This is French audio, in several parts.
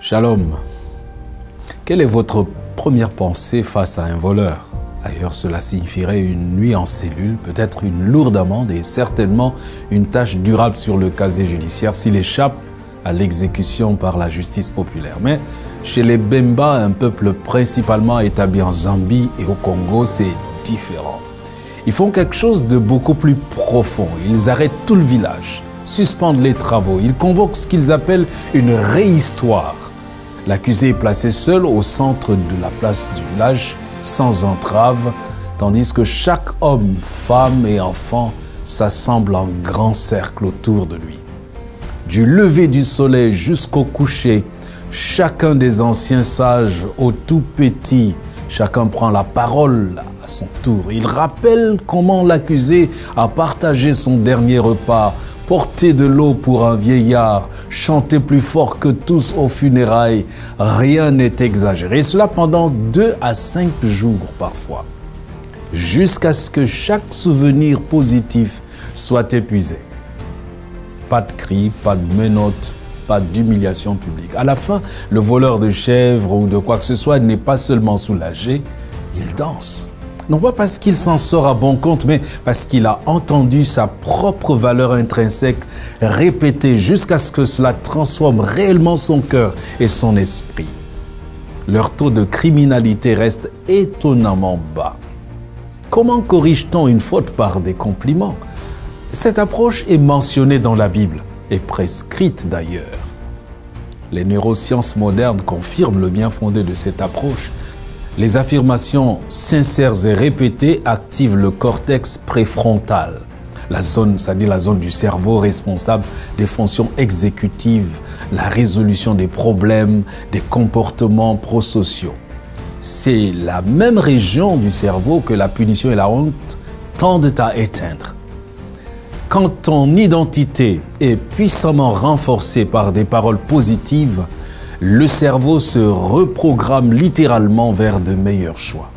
Shalom. Quelle est votre première pensée face à un voleur? Ailleurs, cela signifierait une nuit en cellule, peut-être une lourde amende et certainement une tâche durable sur le casier judiciaire s'il échappe à l'exécution par la justice populaire. Mais chez les Bemba, un peuple principalement établi en Zambie et au Congo, c'est différent. Ils font quelque chose de beaucoup plus profond. Ils arrêtent tout le village, suspendent les travaux. Ils convoquent ce qu'ils appellent une réhistoire. L'accusé est placé seul au centre de la place du village, sans entrave, tandis que chaque homme, femme et enfant s'assemble en grand cercle autour de lui. Du lever du soleil jusqu'au coucher, chacun des anciens sages au tout petit, chacun prend la parole à son tour. Il rappelle comment l'accusé a partagé son dernier repas, porté de l'eau pour un vieillard, chanté plus fort que tous aux funérailles. Rien n'est exagéré. Et cela pendant 2 à 5 jours parfois, jusqu'à ce que chaque souvenir positif soit épuisé. Pas de cris, pas de menottes, pas d'humiliation publique. À la fin, le voleur de chèvres ou de quoi que ce soit n'est pas seulement soulagé, il danse. Non pas parce qu'il s'en sort à bon compte, mais parce qu'il a entendu sa propre valeur intrinsèque répétée jusqu'à ce que cela transforme réellement son cœur et son esprit. Leur taux de criminalité reste étonnamment bas. Comment corrige-t-on une faute par des compliments? Cette approche est mentionnée dans la Bible et prescrite d'ailleurs. Les neurosciences modernes confirment le bien fondé de cette approche. Les affirmations sincères et répétées activent le cortex préfrontal, la zone, c'est-à-dire la zone du cerveau responsable des fonctions exécutives, la résolution des problèmes, des comportements prosociaux. C'est la même région du cerveau que la punition et la honte tendent à éteindre. Quand ton identité est puissamment renforcée par des paroles positives, le cerveau se reprogramme littéralement vers de meilleurs choix.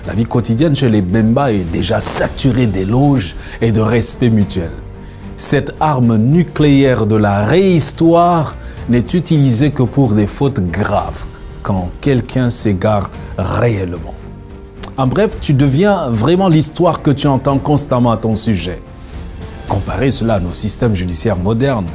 La vie quotidienne chez les Bemba est déjà saturée d'éloges et de respect mutuel. Cette arme nucléaire de la réhistoire n'est utilisée que pour des fautes graves, quand quelqu'un s'égare réellement. En bref, tu deviens vraiment l'histoire que tu entends constamment à ton sujet. Comparez cela à nos systèmes judiciaires modernes.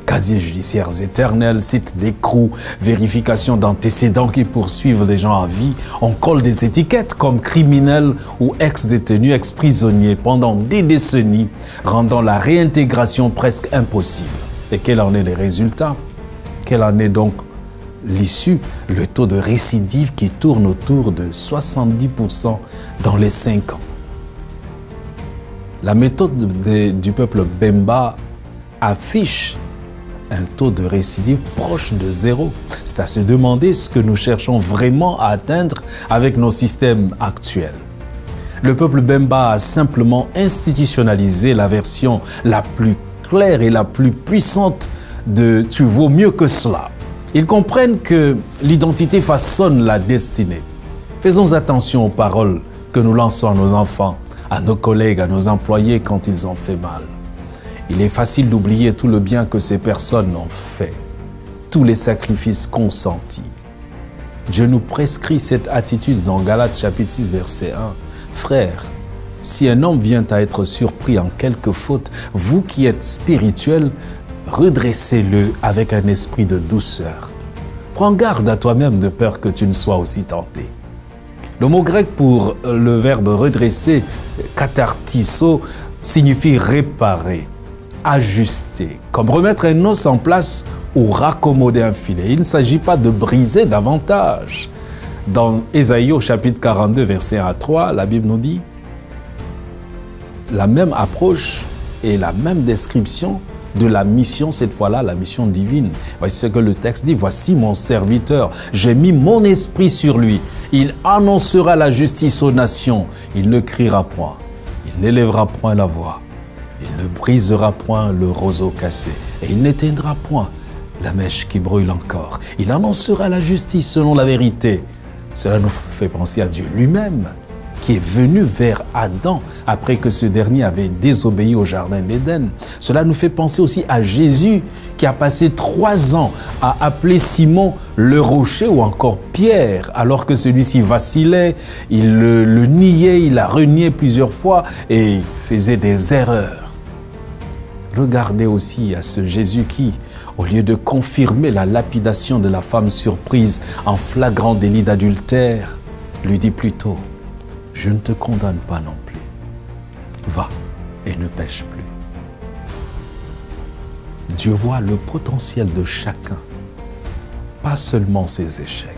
Casiers judiciaires éternels, sites d'écrou, vérification d'antécédents qui poursuivent les gens à vie. On colle des étiquettes comme criminels ou ex-détenus, ex-prisonniers pendant des décennies, rendant la réintégration presque impossible. Et quel en est le résultat? Quel en est donc l'issue? Le taux de récidive qui tourne autour de 70% dans les 5 ans. La méthode du peuple Bemba affiche un taux de récidive proche de 0. C'est à se demander ce que nous cherchons vraiment à atteindre avec nos systèmes actuels. Le peuple Bemba a simplement institutionnalisé la version la plus claire et la plus puissante de « tu vaux mieux que cela ». Ils comprennent que l'identité façonne la destinée. Faisons attention aux paroles que nous lançons à nos enfants, à nos collègues, à nos employés quand ils ont fait mal. Il est facile d'oublier tout le bien que ces personnes ont fait, tous les sacrifices consentis. Dieu nous prescrit cette attitude dans Galates chapitre 6 verset 1. Frères, si un homme vient à être surpris en quelque faute, vous qui êtes spirituels, redressez-le avec un esprit de douceur. Prends garde à toi-même de peur que tu ne sois aussi tenté. Le mot grec pour le verbe redresser, kathartiso, signifie réparer, ajuster, comme remettre un os en place ou raccommoder un filet. Il ne s'agit pas de briser davantage. Dans Ésaïe au chapitre 42, verset 1 à 3, la Bible nous dit la même approche et la même description de la mission, cette fois-là, la mission divine. Voici ce que le texte dit. Voici mon serviteur, j'ai mis mon esprit sur lui. Il annoncera la justice aux nations. Il ne criera point, il n'élèvera point la voix. Il ne brisera point le roseau cassé et il n'éteindra point la mèche qui brûle encore. Il annoncera la justice selon la vérité. Cela nous fait penser à Dieu lui-même. qui est venu vers Adam après que ce dernier avait désobéi au jardin d'Éden. Cela nous fait penser aussi à Jésus qui a passé 3 ans à appeler Simon le rocher ou encore Pierre alors que celui-ci vacillait, il le niait, il a renié plusieurs fois et faisait des erreurs. Regardez aussi à ce Jésus qui, au lieu de confirmer la lapidation de la femme surprise en flagrant délit d'adultère, lui dit plutôt: je ne te condamne pas non plus. Va et ne pêche plus. Dieu voit le potentiel de chacun, pas seulement ses échecs.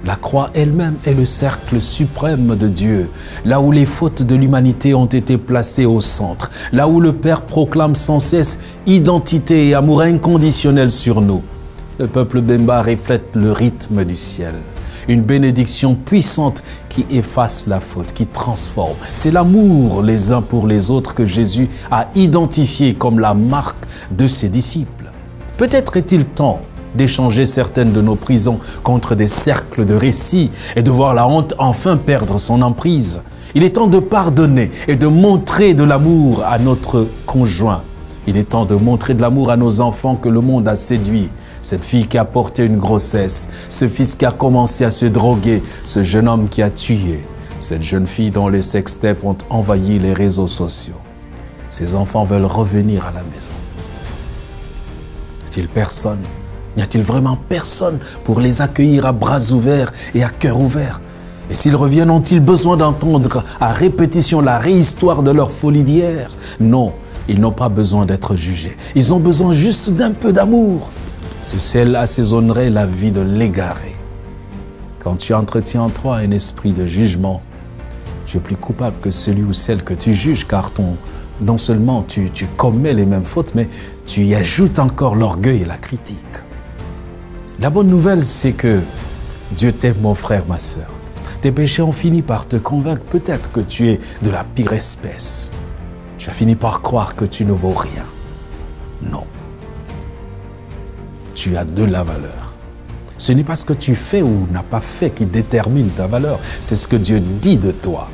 La croix elle-même est le cercle suprême de Dieu, là où les fautes de l'humanité ont été placées au centre, là où le Père proclame sans cesse identité et amour inconditionnel sur nous. Le peuple Bemba reflète le rythme du ciel, une bénédiction puissante qui efface la faute, qui transforme. C'est l'amour les uns pour les autres que Jésus a identifié comme la marque de ses disciples. Peut-être est-il temps d'échanger certaines de nos prisons contre des cercles de récits et de voir la honte enfin perdre son emprise. Il est temps de pardonner et de montrer de l'amour à notre conjoint. Il est temps de montrer de l'amour à nos enfants que le monde a séduits. Cette fille qui a porté une grossesse, ce fils qui a commencé à se droguer, ce jeune homme qui a tué, cette jeune fille dont les sextapes ont envahi les réseaux sociaux. Ces enfants veulent revenir à la maison. Y a-t-il personne? N'y a-t-il vraiment personne pour les accueillir à bras ouverts et à cœur ouvert? Et s'ils reviennent, ont-ils besoin d'entendre à répétition la réhistoire de leur folie d'hier? Non, ils n'ont pas besoin d'être jugés. Ils ont besoin juste d'un peu d'amour. Ce sel assaisonnerait la vie de l'égaré. Quand tu entretiens en toi un esprit de jugement, tu es plus coupable que celui ou celle que tu juges, car non seulement tu commets les mêmes fautes, mais tu y ajoutes encore l'orgueil et la critique. La bonne nouvelle, c'est que Dieu t'aime, mon frère, ma sœur. Tes péchés ont fini par te convaincre. Peut-être que tu es de la pire espèce. Tu as fini par croire que tu ne vaux rien. Non. Tu as de la valeur. Ce n'est pas ce que tu fais ou n'as pas fait qui détermine ta valeur. C'est ce que Dieu dit de toi.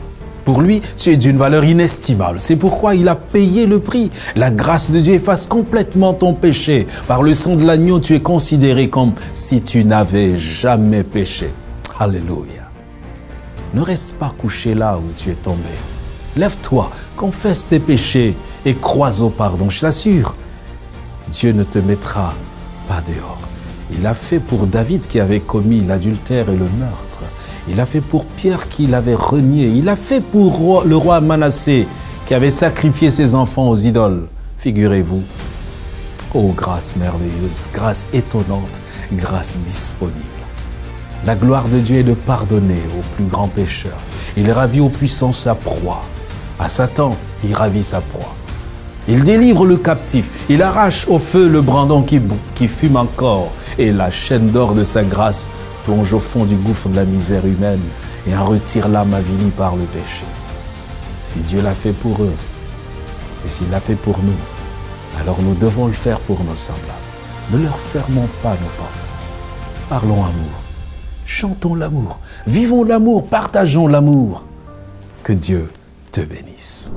Pour lui, tu es d'une valeur inestimable. C'est pourquoi il a payé le prix. La grâce de Dieu efface complètement ton péché. Par le sang de l'agneau, tu es considéré comme si tu n'avais jamais péché. Alléluia. Ne reste pas couché là où tu es tombé. Lève-toi, confesse tes péchés et crois au pardon. Je t'assure, Dieu ne te mettra pas dehors. Il l'a fait pour David qui avait commis l'adultère et le meurtre. Il l'a fait pour Pierre qui l'avait renié. Il l'a fait pour le roi Manassé qui avait sacrifié ses enfants aux idoles. Figurez-vous. Oh, grâce merveilleuse, grâce étonnante, grâce disponible. La gloire de Dieu est de pardonner aux plus grands pécheurs. Il ravit aux puissants sa proie. À Satan, il ravit sa proie. Il délivre le captif. Il arrache au feu le brandon qui fume encore. Et la chaîne d'or de sa grâce plonge au fond du gouffre de la misère humaine et en retire l'âme avilie par le péché. Si Dieu l'a fait pour eux, et s'il l'a fait pour nous, alors nous devons le faire pour nos semblables. Ne leur fermons pas nos portes. Parlons amour. Chantons l'amour. Vivons l'amour. Partageons l'amour. Que Dieu te bénisse.